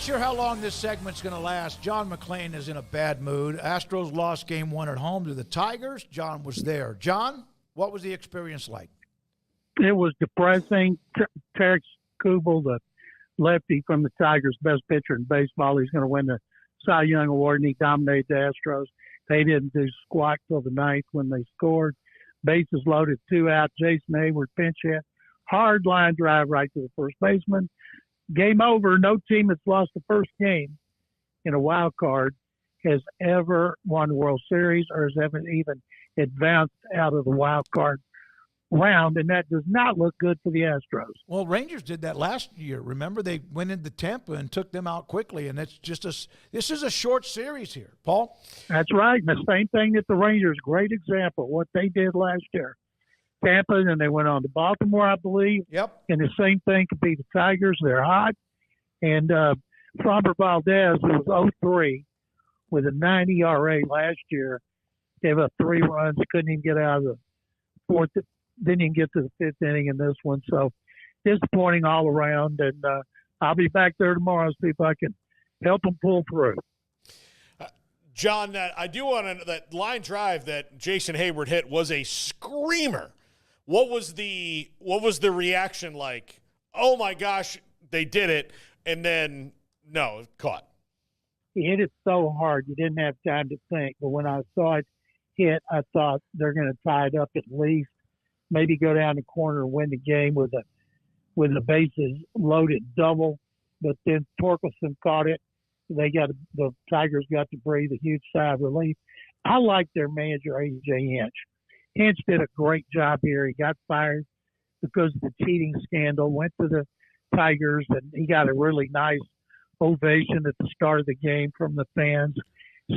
sure how long this segment's going to last. John McClain is in a bad mood. Astros lost game 1 at home to the Tigers. John was there. John, what was the experience like? It was depressing. Tarek Kubel, the lefty from the Tigers, best pitcher in baseball, he's going to win the Cy Young Award, and he dominated the Astros. They didn't do squat till the ninth when they scored. Bases loaded, 2 out. Jason Hayward pinch hit. Hard line drive right to the first baseman. Game over. No team that's lost the first game in a wild card has ever won the World Series or has ever even advanced out of the wild card round, and that does not look good for the Astros. Well, Rangers did that last year. Remember, they went into Tampa and took them out quickly, and it's just this is a short series here. Paul? That's right. And the same thing that the Rangers, great example, what they did last year. Tampa, and then they went on to Baltimore, I believe. Yep. And the same thing could be the Tigers. They're hot. And Framber Valdez, who was 0-3 with a 9 ERA last year, gave up 3 runs, couldn't even get out of the fourth, didn't even get to the fifth inning in this one. So disappointing all around. And I'll be back there tomorrow to see if I can help them pull through. John, I do want to, that line drive that Jason Hayward hit was a screamer. What was the reaction like? Oh my gosh, they did it, and then no, it caught. He hit it so hard you didn't have time to think. But when I saw it hit, I thought they're going to tie it up at least, maybe go down the corner and win the game with the bases loaded double. But then Torkelson caught it. The Tigers got to breathe a huge sigh of relief. I like their manager, A.J. Hinch. Hinch did a great job here. He got fired because of the cheating scandal, went to the Tigers, and he got a really nice ovation at the start of the game from the fans.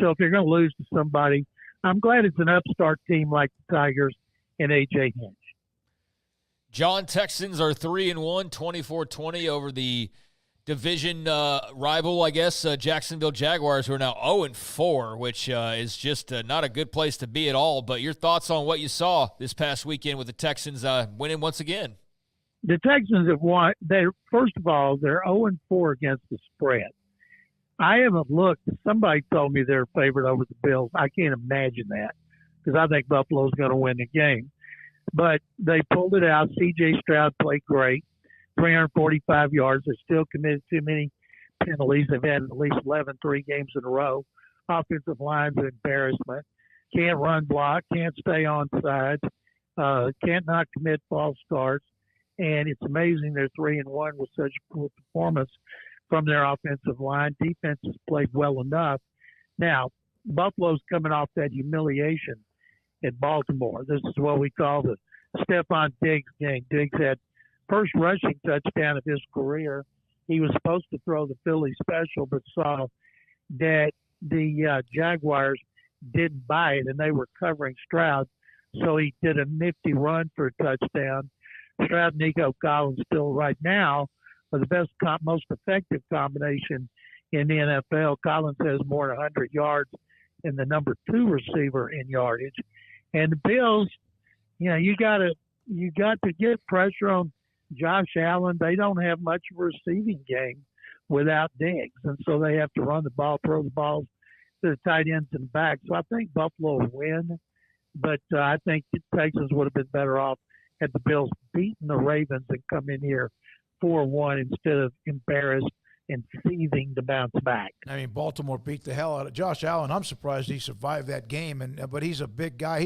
So if you're going to lose to somebody, I'm glad it's an upstart team like the Tigers and A.J. Hinch. John, Texans are 3-1, 24-20 over the division rival, I guess, Jacksonville Jaguars, who are now 0-4, which is just not a good place to be at all. But your thoughts on what you saw this past weekend with the Texans winning once again? The Texans have won. First of all, they're 0-4 against the spread. I haven't looked. Somebody told me they're favored over the Bills. I can't imagine that because I think Buffalo's going to win the game. But they pulled it out. C.J. Stroud played great. 345 yards. They still committed too many penalties. They've had at least 11 3 games in a row. Offensive line's an embarrassment. Can't run block. Can't stay on sides. Can't not commit false starts. And it's amazing they're 3-1 with such poor performance from their offensive line. Defense has played well enough. Now, Buffalo's coming off that humiliation at Baltimore. This is what we call the Stephon Diggs game. Diggs had first rushing touchdown of his career. He was supposed to throw the Philly special, but saw that the Jaguars didn't buy it, and they were covering Stroud. So he did a nifty run for a touchdown. Stroud and Nico Collins still right now are the best, most effective combination in the NFL. Collins has more than 100 yards and the number 2 receiver in yardage. And the Bills, you got to get pressure on Josh Allen. They don't have much of a receiving game without Diggs, and so they have to run the ball, throw the balls to the tight ends and back. So I think Buffalo will win, but I think the Texans would have been better off had the Bills beaten the Ravens and come in here 4-1 instead of embarrassed and seething to bounce back. I mean, Baltimore beat the hell out of Josh Allen. I'm surprised he survived that game, but he's a big guy.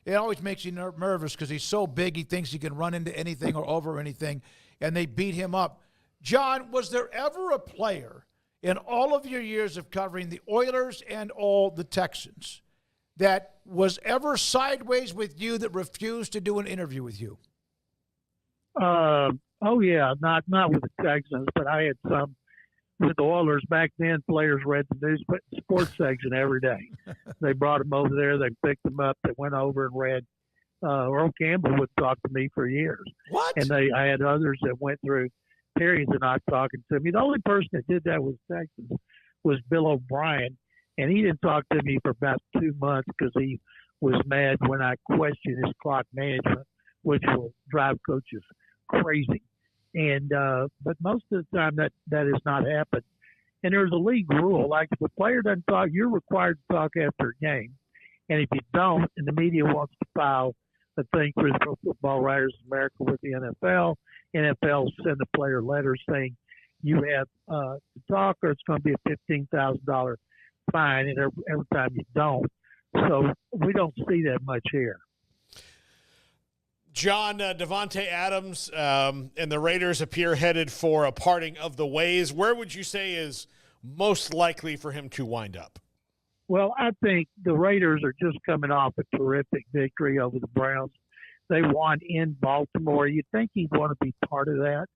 It always makes you nervous because he's so big, he thinks he can run into anything or over anything, and they beat him up. John, was there ever a player in all of your years of covering the Oilers and all the Texans that was ever sideways with you that refused to do an interview with you? Oh, yeah, not with the Texans, but I had some with the Oilers. Back then, players read the news sports section every day. They brought them over there. They picked them up. They went over and read. Earl Campbell would talk to me for years. What? And I had others that went through periods of not talking to me. The only person that did that with Texans was Bill O'Brien, and he didn't talk to me for about 2 months because he was mad when I questioned his clock management, which will drive coaches crazy. And but most of the time that has not happened. And there's a league rule. Like if a player doesn't talk, you're required to talk after a game. And if you don't, and the media wants to file a thing for the Pro Football Writers of America with the NFL send the player letters saying you have to talk or it's going to be a $15,000 fine and every time you don't. So we don't see that much here. John, Devonte Adams and the Raiders appear headed for a parting of the ways. Where would you say is most likely for him to wind up? Well, I think the Raiders are just coming off a terrific victory over the Browns. They won in Baltimore. You'd think he'd want to be part of that.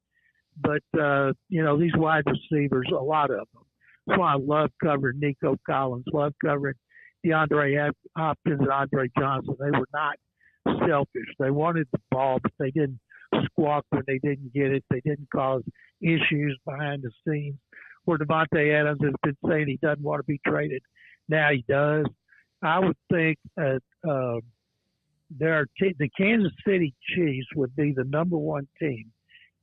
But, these wide receivers, a lot of them. That's why I love covering Nico Collins, love covering DeAndre Hopkins and Andre Johnson. They were not selfish. They wanted the ball, but they didn't squawk when they didn't get it. They didn't cause issues behind the scenes. Where Devonte Adams has been saying he doesn't want to be traded. Now he does. I would think the Kansas City Chiefs would be the number one team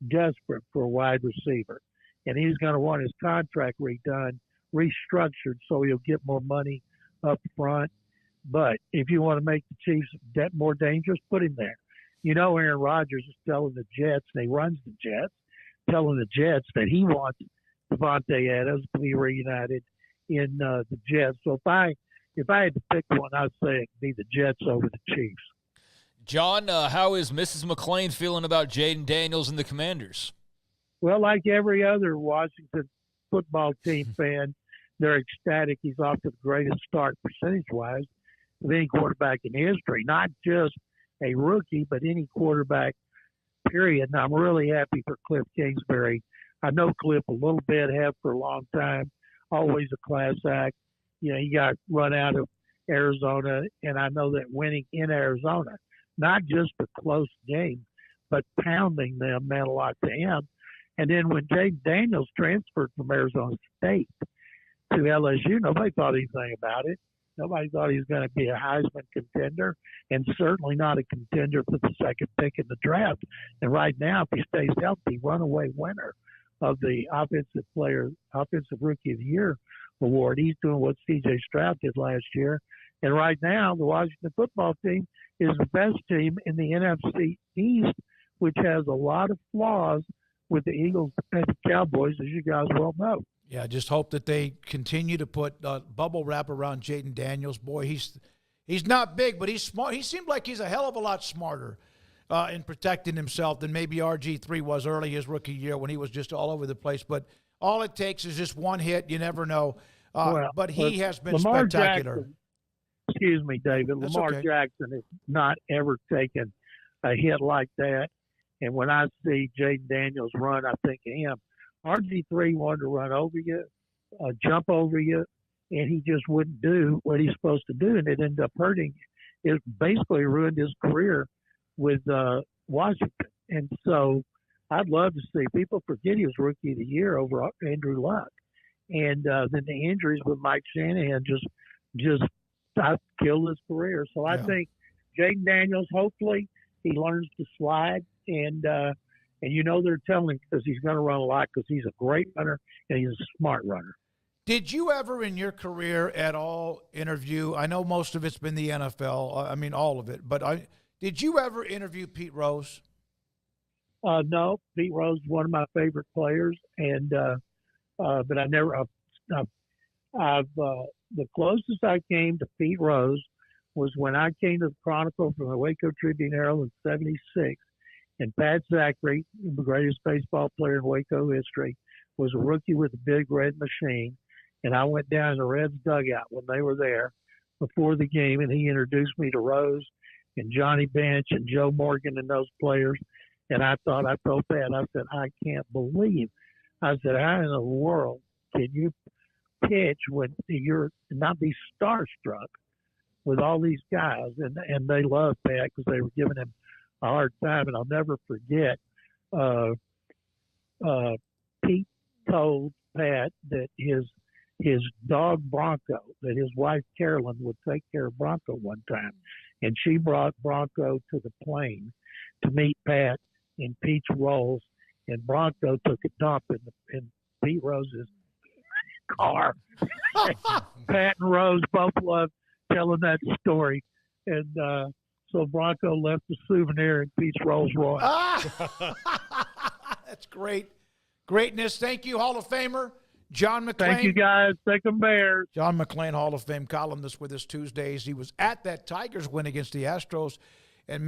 desperate for a wide receiver. And he's going to want his contract redone, restructured so he'll get more money up front. But if you want to make the Chiefs more dangerous, put him there. Aaron Rodgers is telling the Jets, and he runs the Jets, telling the Jets that he wants Devonte Adams to be reunited in the Jets. So if I had to pick one, I'd say it'd be the Jets over the Chiefs. John, how is Mrs. McClain feeling about Jayden Daniels and the Commanders? Well, like every other Washington football team fan, they're ecstatic. He's off to the greatest start percentage-wise of any quarterback in history, not just a rookie, but any quarterback, period. And I'm really happy for Cliff Kingsbury. I know Cliff a little bit, have for a long time, always a class act. He got run out of Arizona, and I know that winning in Arizona, not just a close game, but pounding them meant a lot to him. And then when Jayden Daniels transferred from Arizona State to LSU, nobody thought anything about it. Nobody thought he was going to be a Heisman contender, and certainly not a contender for the second pick in the draft. And right now, if he stays healthy, runaway winner of the Offensive Rookie of the Year award. He's doing what C.J. Stroud did last year. And right now, the Washington football team is the best team in the NFC East, which has a lot of flaws with the Eagles and the Cowboys, as you guys well know. Yeah, just hope that they continue to put bubble wrap around Jayden Daniels. Boy, he's not big, but he's smart. He seemed like he's a hell of a lot smarter in protecting himself than maybe RG3 was early his rookie year when he was just all over the place. But all it takes is just one hit. You never know. But he has been Lamar spectacular. Jackson, excuse me, David. That's Lamar okay. Jackson has not ever taken a hit like that. And when I see Jayden Daniels run, I think of him. RG3 wanted to run over you, jump over you, and he just wouldn't do what he's supposed to do, and it ended up hurting. It basically ruined his career with Washington. And so I'd love to see people forget he was Rookie of the Year over Andrew Luck. And then the injuries with Mike Shanahan just killed his career. So I think Jayden Daniels, hopefully he learns to slide, and they're telling him because he's going to run a lot because he's a great runner and he's a smart runner. Did you ever in your career at all interview, I know most of it's been the NFL, all of it, but did you ever interview Pete Rose? No, Pete Rose is one of my favorite players, and but I never. The closest I came to Pete Rose was when I came to the Chronicle from the Waco Tribune Herald in '76, and Pat Zachary, the greatest baseball player in Waco history, was a rookie with a big red machine, and I went down to the Reds dugout when they were there before the game, and he introduced me to Rose and Johnny Bench and Joe Morgan and those players. And I told Pat, I said, I can't believe. I said, how in the world can you pitch when you're not be starstruck with all these guys? And they loved Pat because they were giving him a hard time. And I'll never forget, Pete told Pat that his dog Bronco, that his wife Carolyn would take care of Bronco one time, and she brought Bronco to the plane to meet Pat in Pete's Rolls, and Bronco took a dump in Pete Rose's car. Pat and Rose both love telling that story. And so Bronco left a souvenir in Pete's Rolls Royce. That's great. Greatness. Thank you, Hall of Famer John McClain. Thank you, guys. Take 'em Bears. John McClain, Hall of Fame columnist with us Tuesdays. He was at that Tigers win against the Astros. And